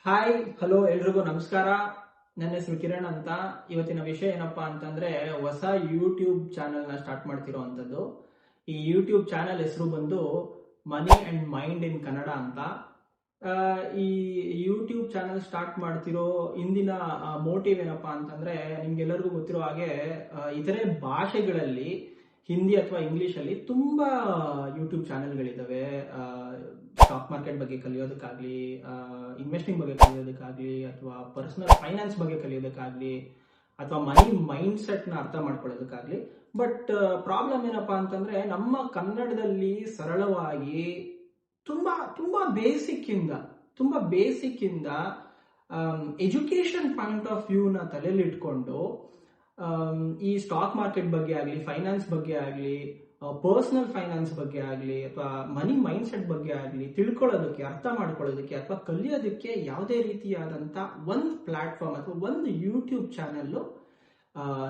Hi hello ಎಲ್ರಿಗೂ ನಮಸ್ಕಾರ. ನನ್ನ ಹೆಸರು ಕಿರಣ್ ಅಂತ. ಇವತ್ತಿನ ವಿಷಯ ಏನಪ್ಪಾ ಅಂತಂದ್ರೆ ಹೊಸ ಯೂಟ್ಯೂಬ್ ಚಾನೆಲ್ ನ ಸ್ಟಾರ್ಟ್ ಮಾಡ್ತಿರೋವಂಥದ್ದು. ಈ ಯೂಟ್ಯೂಬ್ ಚಾನೆಲ್ ಹೆಸರು ಬಂದು money and mind in Kannada ಅಂತ. ಈ ಯೂಟ್ಯೂಬ್ ಚಾನೆಲ್ ಸ್ಟಾರ್ಟ್ ಮಾಡ್ತಿರೋ ಇಂದಿನ ಮೋಟಿವ್ ಏನಪ್ಪಾ ಅಂತಂದ್ರೆ ನಿಮ್ಗೆಲ್ಲರಿಗೂ ಗೊತ್ತಿರೋ ಹಾಗೆ ಇತರೆ ಭಾಷೆಗಳಲ್ಲಿ ಹಿಂದಿ ಅಥವಾ ಇಂಗ್ಲಿಷ್ ಅಲ್ಲಿ ತುಂಬಾ ಯೂಟ್ಯೂಬ್ ಚಾನೆಲ್ಗಳಿದಾವೆ. ಸ್ಟಾಕ್ ಮಾರ್ಕೆಟ್ ಬಗ್ಗೆ ಕಲಿಯೋದಕ್ಕಾಗ್ಲಿ, ಇನ್ವೆಸ್ಟಿಂಗ್ ಬಗ್ಗೆ ಕಲಿಯೋದಕ್ಕಾಗ್ಲಿ, ಅಥವಾ ಪರ್ಸನಲ್ ಫೈನಾನ್ಸ್ ಬಗ್ಗೆ ಕಲಿಯೋದಕ್ಕಾಗ್ಲಿ, ಅಥವಾ ಮನಿ ಮೈಂಡ್ ಸೆಟ್ ನ ಅರ್ಥ ಮಾಡ್ಕೊಳ್ಳೋದಕ್ಕಾಗ್ಲಿ. ಬಟ್ ಪ್ರಾಬ್ಲಮ್ ಏನಪ್ಪಾ ಅಂತಂದ್ರೆ ನಮ್ಮ ಕನ್ನಡದಲ್ಲಿ ಸರಳವಾಗಿ ತುಂಬಾ ತುಂಬಾ ಬೇಸಿಕ್ ಇಂದ ಎಜುಕೇಶನ್ ಪಾಯಿಂಟ್ ಆಫ್ ವ್ಯೂ ನ ತಲೆಯಲ್ಲಿ ಇಟ್ಕೊಂಡು ಈ ಸ್ಟಾಕ್ ಮಾರ್ಕೆಟ್ ಬಗ್ಗೆ ಆಗಲಿ, ಫೈನಾನ್ಸ್ ಬಗ್ಗೆ ಆಗಲಿ, ಪರ್ಸನಲ್ ಫೈನಾನ್ಸ್ ಬಗ್ಗೆ ಆಗಲಿ, ಅಥವಾ ಮನಿ ಮೈಂಡ್ ಸೆಟ್ ಬಗ್ಗೆ ಆಗಲಿ ತಿಳ್ಕೊಳ್ಳೋದಕ್ಕೆ, ಅರ್ಥ ಮಾಡ್ಕೊಳ್ಳೋದಕ್ಕೆ ಅಥವಾ ಕಲಿಯೋದಕ್ಕೆ ಯಾವುದೇ ರೀತಿಯಾದಂಥ ಒಂದು ಪ್ಲಾಟ್ಫಾರ್ಮ್ ಅಥವಾ ಒಂದು ಯೂಟ್ಯೂಬ್ ಚಾನೆಲ್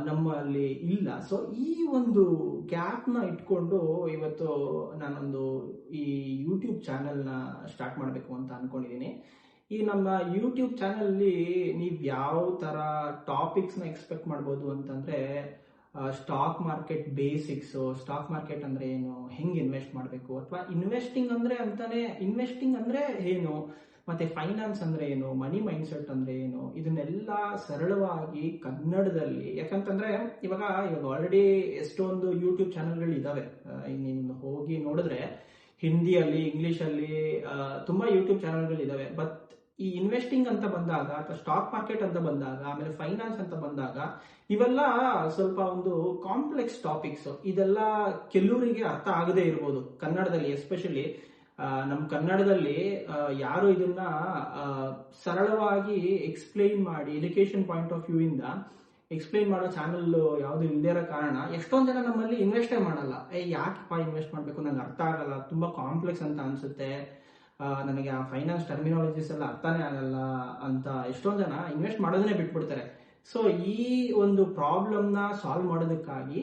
ನಮ್ಮಲ್ಲಿ ಇಲ್ಲ. ಸೊ ಈ ಒಂದು ಗ್ಯಾಪ್ ನ ಇಟ್ಕೊಂಡು ಇವತ್ತು ನಾನೊಂದು ಈ ಯೂಟ್ಯೂಬ್ ಚಾನೆಲ್ನ ಸ್ಟಾರ್ಟ್ ಮಾಡಬೇಕು ಅಂತ ಅನ್ಕೊಂಡಿದ್ದೀನಿ. ಈ ನಮ್ಮ ಯೂಟ್ಯೂಬ್ ಚಾನೆಲ್ ನೀವು ಯಾವ ತರ ಟಾಪಿಕ್ಸ್ ನ ಎಕ್ಸ್ಪೆಕ್ಟ್ ಮಾಡ್ಬೋದು ಅಂತಂದ್ರೆ, stock market basics, stock market ಅಂದ್ರೆ ಏನು, ಹೆಂಗ್ ಇನ್ವೆಸ್ಟ್ ಮಾಡಬೇಕು, ಅಥವಾ ಇನ್ವೆಸ್ಟಿಂಗ್ ಅಂದ್ರೆ ಏನು, ಮತ್ತೆ ಫೈನಾನ್ಸ್ ಅಂದ್ರೆ ಏನು, ಮನಿ ಮೈಂಡ್ ಸೆಟ್ ಅಂದ್ರೆ ಏನು, ಇದನ್ನೆಲ್ಲ ಸರಳವಾಗಿ ಕನ್ನಡದಲ್ಲಿ. ಯಾಕಂತಂದ್ರೆ ಇವಾಗ ಆಲ್ರೆಡಿ ಎಷ್ಟೊಂದು ಯೂಟ್ಯೂಬ್ ಚಾನೆಲ್ಗಳು ಇದಾವೆ. ನೀನು ಹೋಗಿ ನೋಡಿದ್ರೆ ಹಿಂದಿಯಲ್ಲಿ, ಇಂಗ್ಲಿಷ್ ಅಲ್ಲಿ ತುಂಬಾ ಯೂಟ್ಯೂಬ್ ಚಾನೆಲ್ಗಳು ಇದಾವೆ. ಬಟ್ ಈ ಇನ್ವೆಸ್ಟಿಂಗ್ ಅಂತ ಬಂದಾಗ, ಅಥವಾ ಸ್ಟಾಕ್ ಮಾರ್ಕೆಟ್ ಅಂತ ಬಂದಾಗ, ಆಮೇಲೆ ಫೈನಾನ್ಸ್ ಅಂತ ಬಂದಾಗ, ಇವೆಲ್ಲ ಸ್ವಲ್ಪ ಒಂದು ಕಾಂಪ್ಲೆಕ್ಸ್ ಟಾಪಿಕ್ಸ್. ಇದೆಲ್ಲ ಕೆಲವರಿಗೆ ಅರ್ಥ ಆಗದೆ ಇರ್ಬೋದು ಕನ್ನಡದಲ್ಲಿ. ಎಸ್ಪೆಷಲಿ ನಮ್ಮ ಕನ್ನಡದಲ್ಲಿ ಯಾರು ಇದನ್ನ ಸರಳವಾಗಿ ಎಕ್ಸ್ಪ್ಲೈನ್ ಮಾಡಿ, ಎಜುಕೇಶನ್ ಪಾಯಿಂಟ್ ಆಫ್ ವ್ಯೂ ಇಂದ ಎಕ್ಸ್ಪ್ಲೈನ್ ಮಾಡೋ ಚಾನಲ್ ಯಾವ್ದು ಇಲ್ಲದೇ ಇರೋ ಕಾರಣ ಎಷ್ಟೊಂದ್ ಜನ ನಮ್ಮಲ್ಲಿ ಇನ್ವೆಸ್ಟೇ ಮಾಡಲ್ಲ. ಯಾಕಪ್ಪ ಇನ್ವೆಸ್ಟ್ ಮಾಡ್ಬೇಕು, ನಂಗೆ ಅರ್ಥ ಆಗಲ್ಲ, ತುಂಬಾ ಕಾಂಪ್ಲೆಕ್ಸ್ ಅಂತ ಅನ್ಸುತ್ತೆ, ನನಗೆ ಆ ಫೈನಾನ್ಸ್ ಟರ್ಮಿನಾಲಜೀಸ್ ಎಲ್ಲ ಅರ್ಥನೇ ಆಗಲ್ಲ ಅಂತ ಎಷ್ಟೊಂದ್ ಜನ ಇನ್ವೆಸ್ಟ್ ಮಾಡೋದನ್ನೇ ಬಿಟ್ಬಿಡ್ತಾರೆ. ಸೊ ಈ ಒಂದು ಪ್ರಾಬ್ಲಮ್ ನ ಸಾಲ್ವ್ ಮಾಡೋದಕ್ಕಾಗಿ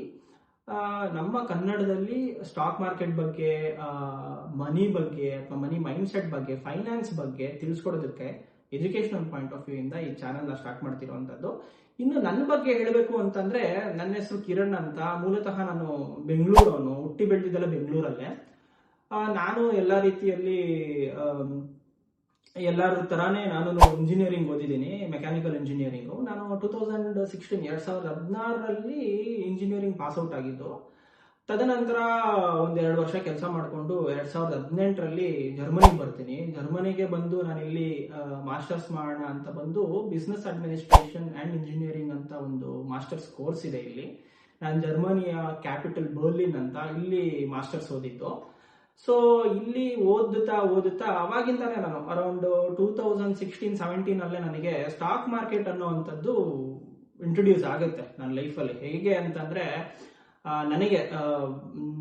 ನಮ್ಮ ಕನ್ನಡದಲ್ಲಿ ಸ್ಟಾಕ್ ಮಾರ್ಕೆಟ್ ಬಗ್ಗೆ, ಮನಿ ಬಗ್ಗೆ, ಅಥವಾ ಮನಿ ಮೈಂಡ್ ಸೆಟ್ ಬಗ್ಗೆ, ಫೈನಾನ್ಸ್ ಬಗ್ಗೆ ತಿಳಿಸ್ಕೊಡೋದಕ್ಕೆ ಎಜುಕೇಶನಲ್ ಪಾಯಿಂಟ್ ಆಫ್ ವ್ಯೂ ಇಂದ ಈ ಚಾನೆಲ್ ನ ಸ್ಟಾರ್ಟ್ ಮಾಡ್ತಿರೋವಂಥದ್ದು. ಇನ್ನು ನನ್ನ ಬಗ್ಗೆ ಹೇಳಬೇಕು ಅಂತಂದ್ರೆ, ನನ್ನ ಹೆಸರು ಕಿರಣ್ ಅಂತ. ಮೂಲತಃ ನಾನು ಬೆಂಗಳೂರವನು, ಹುಟ್ಟಿ ಬೆಳೆದಿದ್ದೆಲ್ಲ ಬೆಂಗಳೂರಲ್ಲೇ. ನಾನು ಎಲ್ಲ ರೀತಿಯಲ್ಲಿ ಎಲ್ಲರ ತರಾನೇ ನಾನು ಇಂಜಿನಿಯರಿಂಗ್ ಓದಿದ್ದೀನಿ, ಮೆಕ್ಯಾನಿಕಲ್ ಇಂಜಿನಿಯರಿಂಗ್. ನಾನು 2016 ಇಂಜಿನಿಯರಿಂಗ್ ಪಾಸ್ ಔಟ್ ಆಗಿದ್ದು. ತದನಂತರ ಒಂದೆರಡು ವರ್ಷ ಕೆಲಸ ಮಾಡಿಕೊಂಡು 2018 ಜರ್ಮನಿಗೆ ಬರ್ತೀನಿ. ಜರ್ಮನಿಗೆ ಬಂದು ನಾನಿಲ್ಲಿ ಮಾಸ್ಟರ್ಸ್ ಮಾಡೋಣ ಅಂತ ಬಂದು ಬಿಸ್ನೆಸ್ ಅಡ್ಮಿನಿಸ್ಟ್ರೇಷನ್ ಅಂಡ್ ಇಂಜಿನಿಯರಿಂಗ್ ಅಂತ ಒಂದು ಮಾಸ್ಟರ್ಸ್ ಕೋರ್ಸ್ ಇದೆ ಇಲ್ಲಿ. ನಾನು ಜರ್ಮನಿಯ ಕ್ಯಾಪಿಟಲ್ ಬರ್ಲಿನ್ ಅಂತ ಇಲ್ಲಿ ಮಾಸ್ಟರ್ಸ್ ಓದಿದ್ದು. ಸೊ ಇಲ್ಲಿ ಓದುತ್ತಾ ಅವಾಗಿಂದಾನೆ ನಾನು ಅರೌಂಡ್ 2016-17 ನನಗೆ ಸ್ಟಾಕ್ ಮಾರ್ಕೆಟ್ ಅನ್ನೋವಂಥದ್ದು ಇಂಟ್ರೊಡ್ಯೂಸ್ ಆಗುತ್ತೆ ನನ್ನ ಲೈಫಲ್ಲಿ. ಹೇಗೆ ಅಂತಂದ್ರೆ,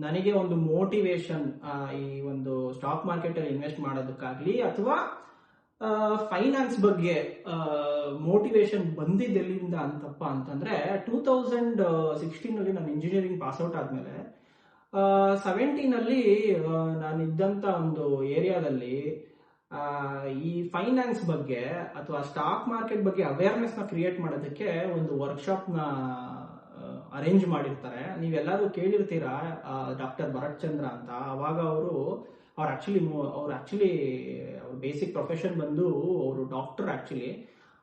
ನನಗೆ ಒಂದು ಮೋಟಿವೇಶನ್, ಈ ಒಂದು ಸ್ಟಾಕ್ ಮಾರ್ಕೆಟ್ ಅಲ್ಲಿ ಇನ್ವೆಸ್ಟ್ ಮಾಡೋದಕ್ಕಾಗ್ಲಿ ಅಥವಾ ಫೈನಾನ್ಸ್ ಬಗ್ಗೆ ಮೋಟಿವೇಶನ್ ಬಂದಿದ್ದೆಲ್ಲಿಂದ ಅಂತಪ್ಪ ಅಂತಂದ್ರೆ, 2016 ನಾನು ಇಂಜಿನಿಯರಿಂಗ್ ಪಾಸ್ ಔಟ್ ಆದ್ಮೇಲೆ 2017 ನಾನು ಇದ್ದಂತ ಒಂದು ಏರಿಯಾದಲ್ಲಿ ಈ ಫೈನಾನ್ಸ್ ಬಗ್ಗೆ ಅಥವಾ ಸ್ಟಾಕ್ ಮಾರ್ಕೆಟ್ ಬಗ್ಗೆ ಅವೇರ್ನೆಸ್ ನ ಕ್ರಿಯೇಟ್ ಮಾಡೋದಕ್ಕೆ ಒಂದು ವರ್ಕ್ಶಾಪ್ ನ ಅರೇಂಜ್ ಮಾಡಿರ್ತಾರೆ. ನೀವೆಲ್ಲರೂ ಕೇಳಿರ್ತೀರಾ, ಡಾಕ್ಟರ್ ಭರತ್ ಚಂದ್ರ ಅಂತ. ಅವಾಗ ಅವ್ರ ಬೇಸಿಕ್ ಪ್ರೊಫೆಷನ್ ಬಂದು ಅವರು ಡಾಕ್ಟರ್.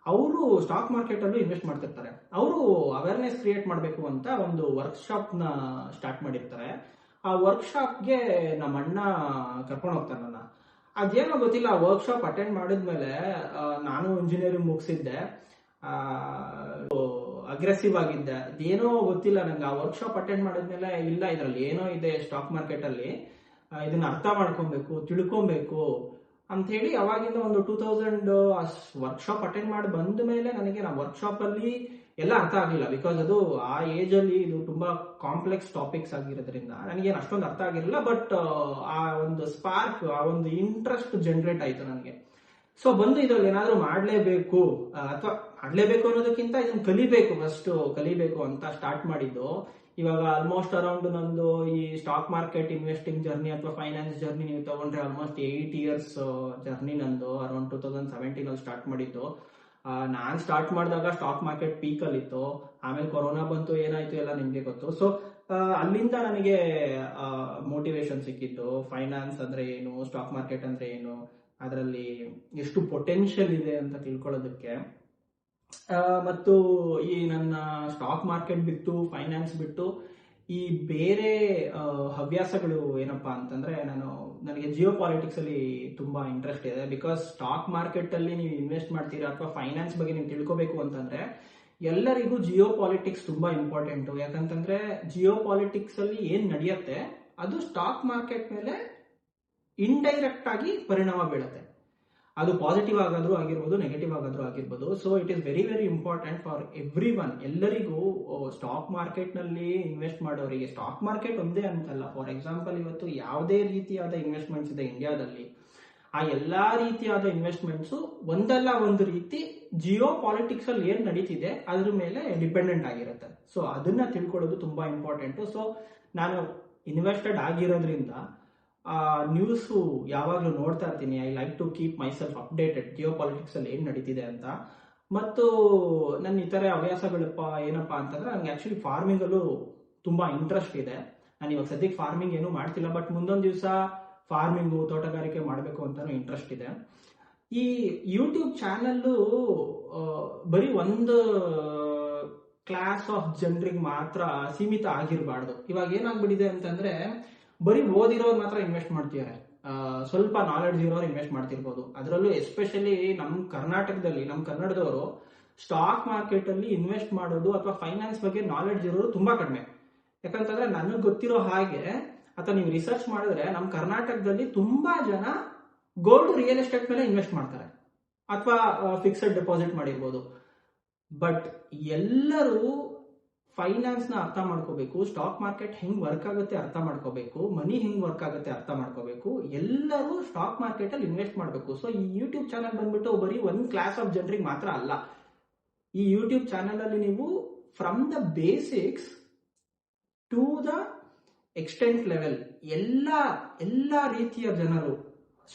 ಅವರು ಸ್ಟಾಕ್ ಮಾರ್ಕೆಟ್ ಅಲ್ಲೂ ಇನ್ವೆಸ್ಟ್ ಮಾಡ್ತಿರ್ತಾರೆ. ಅವರು ಅವೇರ್ನೆಸ್ ಕ್ರಿಯೇಟ್ ಮಾಡಬೇಕು ಅಂತ ಒಂದು ವರ್ಕ್ಶಾಪ್ ನ ಸ್ಟಾರ್ಟ್ ಮಾಡಿರ್ತಾರೆ. ಆ ವರ್ಕ್ಶಾಪ್ಗೆ ನಮ್ಮ ಅಣ್ಣ ಕರ್ಕೊಂಡು ಹೋಗ್ತಾರೆ ನನ್ನ. ಅದೇನೋ ಗೊತ್ತಿಲ್ಲ, ಆ ವರ್ಕ್ಶಾಪ್ ಅಟೆಂಡ್ ಮಾಡಿದ್ಮೇಲೆ ನಾನು ಇಂಜಿನಿಯರಿಂಗ್ ಮುಗಿಸಿದ್ದೆ, ಅಗ್ರೆಸಿವ್ ಆಗಿದ್ದೆ. ಅದೇನೋ ಗೊತ್ತಿಲ್ಲ ನಂಗೆ. ಆ ವರ್ಕ್ಶಾಪ್ ಅಟೆಂಡ್ ಮಾಡಿದ್ಮೇಲೆ ಇಲ್ಲ, ಇದ್ರಲ್ಲಿ ಏನೋ ಇದೆ ಸ್ಟಾಕ್ ಮಾರ್ಕೆಟ್ ಅಲ್ಲಿ, ಇದನ್ನ ಅರ್ಥ ಮಾಡ್ಕೊಬೇಕು, ತಿಳ್ಕೊಬೇಕು ಅಂತ ಹೇಳಿ ಅವಾಗಿಂದ ಒಂದು 2000 ವರ್ಕ್ಶಾಪ್ ಅಟೆಂಡ್ ಮಾಡಿ ಬಂದ ಮೇಲೆ ನನಗೆ ವರ್ಕ್ಶಾಪ್ ಅಲ್ಲಿ ಎಲ್ಲ ಅರ್ಥ ಆಗಿಲ್ಲ. ಬಿಕಾಸ್ ಅದು ಆ ಏಜ್ ಅಲ್ಲಿ ಇದು ತುಂಬಾ ಕಾಂಪ್ಲೆಕ್ಸ್ ಟಾಪಿಕ್ಸ್ ಆಗಿರೋದ್ರಿಂದ ನನಗೇನು ಅಷ್ಟೊಂದು ಅರ್ಥ ಆಗಿರಲಿಲ್ಲ. ಬಟ್ ಆ ಒಂದು ಸ್ಪಾರ್ಕ್, ಆ ಒಂದು ಇಂಟ್ರೆಸ್ಟ್ ಜನರೇಟ್ ಆಯ್ತು ನನಗೆ. ಸೊ ಬಂದು ಇದ್ರಲ್ಲಿ ಏನಾದ್ರೂ ಮಾಡ್ಲೇಬೇಕು, ಅಥವಾ ಮಾಡ್ಲೇಬೇಕು ಅನ್ನೋದಕ್ಕಿಂತ ಇದನ್ನ ಕಲಿಬೇಕು ಅಂತ ಸ್ಟಾರ್ಟ್ ಮಾಡಿದ್ದು. ಇವಾಗ ಆಲ್ಮೋಸ್ಟ್ ಅರೌಂಡ್ ನಂದು ಈ ಸ್ಟಾಕ್ ಮಾರ್ಕೆಟ್ ಇನ್ವೆಸ್ಟಿಂಗ್ ಜರ್ನಿ ಅಥವಾ ಫೈನಾನ್ಸ್ ಜರ್ನಿ ನೀವು ತಗೊಂಡ್ರೆ ಆಲ್ಮೋಸ್ಟ್ 8 years ಜರ್ನಿ ನಂದು. ಅರೌಂಡ್ 2017 ಅಲ್ಲಿ ಸ್ಟಾರ್ಟ್ ಮಾಡಿದ್ದು. ನಾನ್ ಸ್ಟಾರ್ಟ್ ಮಾಡಿದಾಗ ಸ್ಟಾಕ್ ಮಾರ್ಕೆಟ್ ಪೀಕ್ ಅಲ್ಲಿ ಇತ್ತು. ಆಮೇಲೆ ಕೊರೋನಾ ಬಂತು, ಏನಾಯ್ತು ಎಲ್ಲ ನಿಮ್ಗೆ ಗೊತ್ತು. ಸೊ ಅಲ್ಲಿಂದ ನನಗೆ ಮೋಟಿವೇಶನ್ ಸಿಕ್ಕಿತ್ತು. ಫೈನಾನ್ಸ್ ಅಂದ್ರೆ ಏನು, ಸ್ಟಾಕ್ ಮಾರ್ಕೆಟ್ ಅಂದ್ರೆ ಏನು, ಅದರಲ್ಲಿ ಎಷ್ಟು ಪೊಟೆನ್ಷಿಯಲ್ ಇದೆ ಅಂತ ತಿಳ್ಕೊಳ್ಳೋದಕ್ಕೆ. ಮತ್ತು ಈ ನನ್ನ ಸ್ಟಾಕ್ ಮಾರ್ಕೆಟ್ ಬಿಟ್ಟು, ಫೈನಾನ್ಸ್ ಬಿಟ್ಟು ಈ ಬೇರೆ ಹವ್ಯಾಸಗಳು ಏನಪ್ಪಾ ಅಂತಂದ್ರೆ, ನನಗೆ ಜಿಯೋ ಪಾಲಿಟಿಕ್ಸ್ ಅಲ್ಲಿ ತುಂಬಾ ಇಂಟ್ರೆಸ್ಟ್ ಇದೆ. ಬಿಕಾಸ್ ಸ್ಟಾಕ್ ಮಾರ್ಕೆಟ್ ಅಲ್ಲಿ ನೀವು ಇನ್ವೆಸ್ಟ್ ಮಾಡ್ತೀರಾ ಅಥವಾ ಫೈನಾನ್ಸ್ ಬಗ್ಗೆ ನೀವು ತಿಳ್ಕೋಬೇಕು ಅಂತಂದ್ರೆ ಎಲ್ಲರಿಗೂ ಜಿಯೋ ಪಾಲಿಟಿಕ್ಸ್ ತುಂಬಾ ಇಂಪಾರ್ಟೆಂಟ್. ಯಾಕಂತಂದ್ರೆ ಜಿಯೋ ಪಾಲಿಟಿಕ್ಸ್ ಅಲ್ಲಿ ಏನ್ ನಡೆಯುತ್ತೆ ಅದು ಸ್ಟಾಕ್ ಮಾರ್ಕೆಟ್ ಮೇಲೆ ಇಂಡೈರೆಕ್ಟ್ ಆಗಿ ಪರಿಣಾಮ ಬೀಳುತ್ತೆ. ಅದು ಪಾಸಿಟಿವ್ ಆಗಾದ್ರೂ ಆಗಿರ್ಬೋದು, ನೆಗೆಟಿವ್ ಆಗಾದ್ರೂ ಆಗಿರ್ಬೋದು. So it is very very important for every one. ಎಲ್ಲರಿಗೂ ಸ್ಟಾಕ್ ಮಾರ್ಕೆಟ್ ನಲ್ಲಿ ಇನ್ವೆಸ್ಟ್ ಮಾಡೋರಿಗೆ, ಸ್ಟಾಕ್ ಮಾರ್ಕೆಟ್ ಒಂದೇ ಅಂತಲ್ಲ, ಫಾರ್ ಎಕ್ಸಾಂಪಲ್ ಇವತ್ತು ಯಾವುದೇ ರೀತಿಯಾದ ಇನ್ವೆಸ್ಟ್ಮೆಂಟ್ಸ್ ಇದೆ ಇಂಡಿಯಾದಲ್ಲಿ, ಆ ಎಲ್ಲಾ ರೀತಿಯಾದ ಇನ್ವೆಸ್ಟ್ಮೆಂಟ್ಸ್ ಒಂದಲ್ಲ ಒಂದು ರೀತಿ ಜಿಯೋ ಪಾಲಿಟಿಕ್ಸ್ ಅಲ್ಲಿ ಏನ್ ನಡೀತಿದೆ ಅದ್ರ ಮೇಲೆ ಡಿಪೆಂಡೆಂಟ್ ಆಗಿರುತ್ತೆ. ಸೊ ಅದನ್ನ ತಿಳ್ಕೊಳ್ಳೋದು ತುಂಬಾ ಇಂಪಾರ್ಟೆಂಟ್. ಸೊ ನಾನು ಇನ್ವೆಸ್ಟೆಡ್ ಆಗಿರೋದ್ರಿಂದ ನ್ಯೂಸ್ ಯಾವಾಗ್ಲೂ ನೋಡ್ತಾ ಇರ್ತೀನಿ. I like to keep myself updated geopolitics ಅಲ್ಲಿ ಏನ್ ನಡೀತಿದೆ ಅಂತ. ಮತ್ತು ನನ್ನ ಇತರೆ ಹವ್ಯಾಸಗಳಪ್ಪ ಏನಪ್ಪಾ ಅಂತಂದ್ರೆ, ನನಗೆ ಆಕ್ಚುಲಿ ಫಾರ್ಮಿಂಗ್ ಅಲ್ಲೂ ತುಂಬಾ ಇಂಟ್ರೆಸ್ಟ್ ಇದೆ. ನಾನು ಇವಾಗ ಸದ್ಯಕ್ಕೆ ಫಾರ್ಮಿಂಗ್ ಏನು ಮಾಡ್ತಿಲ್ಲ, ಬಟ್ ಮುಂದೊಂದು ದಿವಸ ಫಾರ್ಮಿಂಗು, ತೋಟಗಾರಿಕೆ ಮಾಡಬೇಕು ಅಂತಾನು ಇಂಟ್ರೆಸ್ಟ್ ಇದೆ. ಈ ಯೂಟ್ಯೂಬ್ ಚಾನಲ್ ಬರೀ ಒಂದು ಕ್ಲಾಸ್ ಆಫ್ ಜನರಿಗೆ ಮಾತ್ರ ಸೀಮಿತ ಆಗಿರಬಾರ್ದು. ಇವಾಗ ಏನಾಗ್ಬಿಟ್ಟಿದೆ ಅಂತಂದ್ರೆ, ಬರೀ ಓದಿರೋರು ಮಾತ್ರ ಇನ್ವೆಸ್ಟ್ ಮಾಡ್ತಿದ್ದಾರೆ, ಸ್ವಲ್ಪ ನಾಲೆಡ್ಜ್ ಇರೋರು ಇನ್ವೆಸ್ಟ್ ಮಾಡ್ತಿರ್ಬೋದು. ಅದರಲ್ಲೂ ಎಸ್ಪೆಷಲಿ ನಮ್ಮ ಕರ್ನಾಟಕದಲ್ಲಿ, ನಮ್ಮ ಕನ್ನಡದವರು ಸ್ಟಾಕ್ ಮಾರ್ಕೆಟ್ ಅಲ್ಲಿ ಇನ್ವೆಸ್ಟ್ ಮಾಡೋದು ಅಥವಾ ಫೈನಾನ್ಸ್ ಬಗ್ಗೆ ನಾಲೆಡ್ಜ್ ಇರೋರು ತುಂಬಾ ಕಡಿಮೆ. ಯಾಕಂತಂದ್ರೆ ನನಗೆ ಗೊತ್ತಿರೋ ಹಾಗೆ ಅಥವಾ ನೀವು ರಿಸರ್ಚ್ ಮಾಡಿದ್ರೆ ನಮ್ಮ ಕರ್ನಾಟಕದಲ್ಲಿ ತುಂಬಾ ಜನ ಗೋಲ್ಡ್, ರಿಯಲ್ ಎಸ್ಟೇಟ್ ಮೇಲೆ ಇನ್ವೆಸ್ಟ್ ಮಾಡ್ತಾರೆ ಅಥವಾ ಫಿಕ್ಸೆಡ್ ಡೆಪಾಸಿಟ್ ಮಾಡಿರ್ಬೋದು. ಬಟ್ ಎಲ್ಲರೂ ಫೈನಾನ್ಸ್ ನ ಅರ್ಥ ಮಾಡ್ಕೋಬೇಕು, ಸ್ಟಾಕ್ ಮಾರ್ಕೆಟ್ ಹೆಂಗ್ ವರ್ಕ್ ಆಗುತ್ತೆ ಅರ್ಥ ಮಾಡ್ಕೋಬೇಕು, ಮನಿ ಹೆಂಗ್ ವರ್ಕ್ ಆಗುತ್ತೆ ಅರ್ಥ ಮಾಡ್ಕೋಬೇಕು. ಎಲ್ಲರೂ ಸ್ಟಾಕ್ ಮಾರ್ಕೆಟ್ ಅಲ್ಲಿ ಇನ್ವೆಸ್ಟ್ ಮಾಡಬೇಕು. ಸೊ ಈ ಯೂಟ್ಯೂಬ್ ಚಾನಲ್ ಬಂದ್ಬಿಟ್ಟು ಬರೀ ಒಂದ್ ಕ್ಲಾಸ್ ಆಫ್ ಜನರಿಗೆ ಮಾತ್ರ ಅಲ್ಲ. ಈ ಯೂಟ್ಯೂಬ್ ಚಾನಲ್ ಅಲ್ಲಿ ನೀವು from the basics to the extent level ಎಲ್ಲಾ ರೀತಿಯ ಜನರು,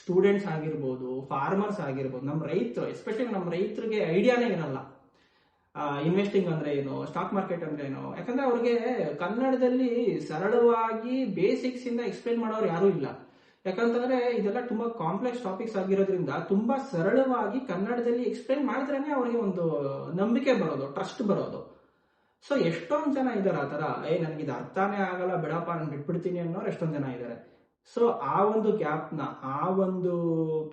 ಸ್ಟೂಡೆಂಟ್ಸ್ ಆಗಿರ್ಬೋದು, ಫಾರ್ಮರ್ಸ್ ಆಗಿರ್ಬೋದು, ನಮ್ಮ ರೈತರು, ಎಸ್ಪೆಷಲಿ ನಮ್ಮ ರೈತರಿಗೆ ಐಡಿಯಾನೇ ಇರಲ್ಲ ಇನ್ವೆಸ್ಟಿಂಗ್ ಅಂದ್ರೆ ಏನು, ಸ್ಟಾಕ್ ಮಾರ್ಕೆಟ್ ಅಂದ್ರೆ ಏನು. ಯಾಕಂದ್ರೆ ಅವ್ರಿಗೆ ಕನ್ನಡದಲ್ಲಿ ಸರಳವಾಗಿ ಬೇಸಿಕ್ಸ್ ಇಂದ ಎಕ್ಸ್ಪ್ಲೈನ್ ಮಾಡೋರು ಯಾರು ಇಲ್ಲ. ಯಾಕಂತಂದ್ರೆ ಇದೆಲ್ಲ ತುಂಬಾ ಕಾಂಪ್ಲೆಕ್ಸ್ ಟಾಪಿಕ್ಸ್ ಆಗಿರೋದ್ರಿಂದ ತುಂಬಾ ಸರಳವಾಗಿ ಕನ್ನಡದಲ್ಲಿ ಎಕ್ಸ್ಪ್ಲೈನ್ ಮಾಡಿದ್ರೇನೆ ಅವ್ರಿಗೆ ಒಂದು ನಂಬಿಕೆ ಬರೋದು, ಟ್ರಸ್ಟ್ ಬರೋದು. ಸೊ ಎಷ್ಟೊಂದು ಜನ ಇದಾರೆ ಆ ತರ, ನನಗೆ ಇದು ಅರ್ಥನೇ ಆಗಲ್ಲ ಬಿಡಪ್ಪ ನಾನು ಬಿಟ್ಬಿಡ್ತೀನಿ ಅನ್ನೋರು ಎಷ್ಟೊಂದು ಜನ ಇದ್ದಾರೆ. ಸೊ ಆ ಒಂದು ಗ್ಯಾಪ್ನ, ಆ ಒಂದು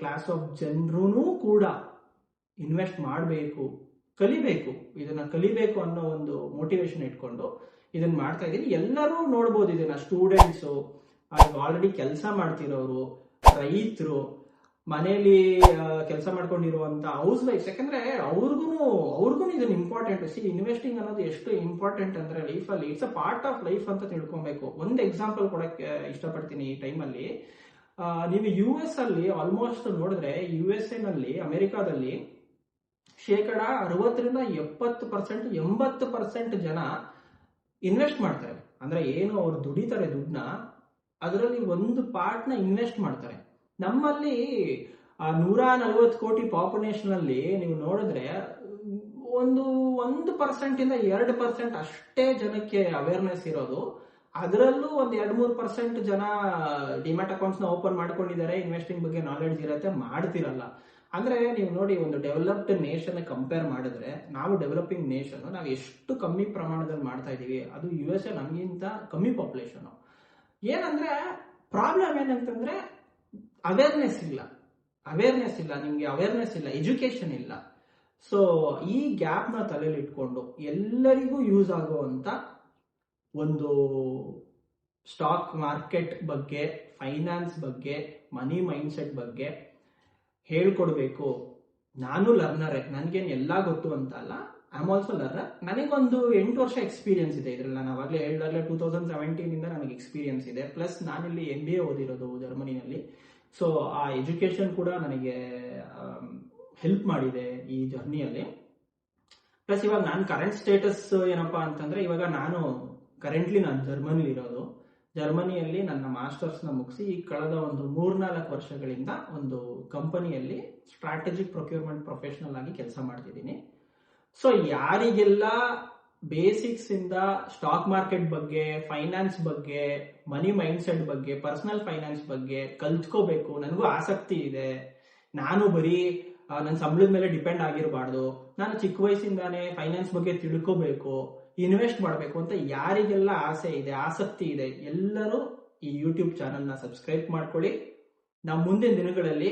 ಕ್ಲಾಸ್ ಆಫ್ ಜನರೂ ಕೂಡ ಇನ್ವೆಸ್ಟ್ ಮಾಡಬೇಕು, ಕಲಿಬೇಕು, ಇದನ್ನ ಕಲಿಬೇಕು ಅನ್ನೋ ಒಂದು ಮೋಟಿವೇಶನ್ ಇಟ್ಕೊಂಡು ಇದನ್ನ ಮಾಡ್ತಾ ಇದ್ದೀನಿ. ಎಲ್ಲರೂ ನೋಡ್ಬೋದು ಇದನ್ನ, ಸ್ಟೂಡೆಂಟ್ಸು, ಆಲ್ರೆಡಿ ಕೆಲಸ ಮಾಡ್ತಿರೋರು, ರೈತರು, ಮನೆಯಲ್ಲಿ ಕೆಲಸ ಮಾಡ್ಕೊಂಡಿರುವಂತ ಹೌಸ್ ವೈಫ್ಸ್. ಯಾಕಂದ್ರೆ ಅವ್ರಿಗೂ ಇದನ್ನ ಇಂಪಾರ್ಟೆಂಟ್. ಸಿ, ಇನ್ವೆಸ್ಟಿಂಗ್ ಅನ್ನೋದು ಎಷ್ಟು ಇಂಪಾರ್ಟೆಂಟ್ ಅಂದ್ರೆ ಲೈಫ್ ಅಲ್ಲಿ it's a part of life ಅಂತ ತಿಳ್ಕೊಬೇಕು. ಒಂದು ಎಕ್ಸಾಂಪಲ್ ಕೊಡಕ್ಕೆ ಇಷ್ಟಪಡ್ತೀನಿ ಈ ಟೈಮಲ್ಲಿ. ನೀವು US ಅಲ್ಲಿ ಆಲ್ಮೋಸ್ಟ್ ನೋಡಿದ್ರೆ, USA ನಲ್ಲಿ, ಅಮೆರಿಕಾದಲ್ಲಿ 60% 80% ಜನ ಇನ್ವೆಸ್ಟ್ ಮಾಡ್ತಾರೆ. ಅಂದ್ರೆ ಏನು ಅವ್ರು ದುಡಿತಾರೆ ದುಡ್ಡನ್ನ, ಅದರಲ್ಲಿ ಒಂದು ಪಾರ್ಟ್ ನ ಇನ್ವೆಸ್ಟ್ ಮಾಡ್ತಾರೆ. ನಮ್ಮಲ್ಲಿ 140 ಕೋಟಿ ಪಾಪ್ಯುಲೇಷನ್ ಅಲ್ಲಿ ನೀವು ನೋಡಿದ್ರೆ ಒಂದು 1% ಇಂದ 2% ಅಷ್ಟೇ ಜನಕ್ಕೆ ಅವೇರ್ನೆಸ್ ಇರೋದು. ಅದರಲ್ಲೂ ಒಂದು 2-3% ಜನ ಡಿಮ್ಯಾಟ್ ಅಕೌಂಟ್ಸ್ ನ ಓಪನ್ ಮಾಡ್ಕೊಂಡಿದ್ದಾರೆ, ಇನ್ವೆಸ್ಟಿಂಗ್ ಬಗ್ಗೆ ನಾಲೆಡ್ಜ್ ಇರತ್ತೆ, ಮಾಡ್ತಿರಲ್ಲ. ಅಂದ್ರೆ ನೀವು ನೋಡಿ, ಒಂದು ಡೆವಲಪ್ಡ್ ನೇಷನ್ ಕಂಪೇರ್ ಮಾಡಿದ್ರೆ ನಾವು ಡೆವಲಪಿಂಗ್ ನೇಷನ್, ನಾವು ಎಷ್ಟು ಕಮ್ಮಿ ಪ್ರಮಾಣದಲ್ಲಿ ಮಾಡ್ತಾ ಇದೀವಿ. ಅದು USA ನಮಗಿಂತ ಕಮ್ಮಿ ಪಾಪ್ಯುಲೇಷನ್. ಏನಂದ್ರೆ ಪ್ರಾಬ್ಲಮ್ ಏನಂತಂದ್ರೆ ಅವೇರ್ನೆಸ್ ಇಲ್ಲ, ನಿಮ್ಗೆ ಅವೇರ್ನೆಸ್ ಇಲ್ಲ, ಎಜುಕೇಶನ್ ಇಲ್ಲ. ಸೊ ಈ ಗ್ಯಾಪ್ ನ ತಲೆಯಲ್ಲಿ ಇಟ್ಕೊಂಡು ಎಲ್ಲರಿಗೂ ಯೂಸ್ ಆಗುವಂತ ಒಂದು ಸ್ಟಾಕ್ ಮಾರ್ಕೆಟ್ ಬಗ್ಗೆ, ಫೈನಾನ್ಸ್ ಬಗ್ಗೆ, ಮನಿ ಮೈಂಡ್ಸೆಟ್ ಬಗ್ಗೆ ಹೇಳ್ಕೊಡ್ಬೇಕು. ನಾನು ಲರ್ನರೇ, ನನ್ಗೇನು ಎಲ್ಲಾ ಗೊತ್ತು ಅಂತ ಅಲ್ಲ, ಐ ಆಮ್ ಆಲ್ಸೋ ಲರ್ನರ್. ನನಗೊಂದು 8 ವರ್ಷ ಎಕ್ಸ್ಪೀರಿಯನ್ಸ್ ಇದೆ ಇದ್ರಲ್ಲಿ. ನಾನು ಅವಾಗಲೇ ಹೇಳಿದಾಗಲೇ 2017 ಇಂದ ನನಗೆ ಎಕ್ಸ್ಪೀರಿಯನ್ಸ್ ಇದೆ. ಪ್ಲಸ್ ನಾನಿಲ್ಲಿ MBA ಓದಿರೋದು ಜರ್ಮನಿಯಲ್ಲಿ. ಸೊ ಆ ಎಜುಕೇಶನ್ ಕೂಡ ನನಗೆ ಹೆಲ್ಪ್ ಮಾಡಿದೆ ಈ ಜರ್ನಿಯಲ್ಲಿ. ಪ್ಲಸ್ ಇವಾಗ ನಾನು ಕರೆಂಟ್ ಸ್ಟೇಟಸ್ ಏನಪ್ಪಾ ಅಂತಂದ್ರೆ, ಇವಾಗ ನಾನು ಕರೆಂಟ್ಲಿ ನಾನು ಜರ್ಮನಿ ಇರೋದು. ಜರ್ಮನಿಯಲ್ಲಿ ನನ್ನ ಮಾಸ್ಟರ್ಸ್ನ ಮುಗಿಸಿ ಈ ಕಳೆದ ಒಂದು 3-4 ವರ್ಷಗಳಿಂದ ಒಂದು ಕಂಪನಿಯಲ್ಲಿ ಸ್ಟ್ರಾಟಜಿಕ್ ಪ್ರೊಕ್ಯೂರ್ಮೆಂಟ್ ಪ್ರೊಫೆಷನಲ್ ಆಗಿ ಕೆಲಸ ಮಾಡ್ತಿದ್ದೀನಿ. ಸೊ ಯಾರಿಗೆಲ್ಲ ಬೇಸಿಕ್ಸ್ ಇಂದ ಸ್ಟಾಕ್ ಮಾರ್ಕೆಟ್ ಬಗ್ಗೆ, ಫೈನಾನ್ಸ್ ಬಗ್ಗೆ, ಮನಿ ಮೈಂಡ್ ಸೆಟ್ ಬಗ್ಗೆ, ಪರ್ಸನಲ್ ಫೈನಾನ್ಸ್ ಬಗ್ಗೆ ಕಲ್ತ್ಕೋಬೇಕು, ನನಗೂ ಆಸಕ್ತಿ ಇದೆ, ನಾನು ಬರೀ ನನ್ನ ಸಂಬಳದ ಮೇಲೆ ಡಿಪೆಂಡ್ ಆಗಿರಬಾರ್ದು, ನಾನು ಚಿಕ್ಕ ವಯಸ್ಸಿಂದಾನೇ ಫೈನಾನ್ಸ್ ಬಗ್ಗೆ ತಿಳ್ಕೋಬೇಕು, ಇನ್ವೆಸ್ಟ್ ಮಾಡಬೇಕು ಅಂತ ಯಾರಿಗೆಲ್ಲ ಆಸೆ ಇದೆ, ಆಸಕ್ತಿ ಇದೆ, ಎಲ್ಲರೂ ಈ ಯೂಟ್ಯೂಬ್ ಚಾನಲ್ನ ಸಬ್ಸ್ಕ್ರೈಬ್ ಮಾಡ್ಕೊಳ್ಳಿ. ನಾವು ಮುಂದಿನ ದಿನಗಳಲ್ಲಿ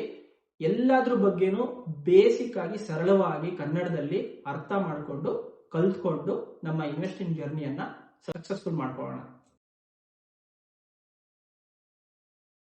ಎಲ್ಲಾದ್ರ ಬಗ್ಗೆನೂ ಬೇಸಿಕ್ ಆಗಿ ಸರಳವಾಗಿ ಕನ್ನಡದಲ್ಲಿ ಅರ್ಥ ಮಾಡಿಕೊಂಡು ಕಲ್ತ್ಕೊಂಡು ನಮ್ಮ ಇನ್ವೆಸ್ಟಿಂಗ್ ಜರ್ನಿಯನ್ನ ಸಕ್ಸಸ್ಫುಲ್ ಮಾಡ್ಕೊಳ್ಳೋಣ.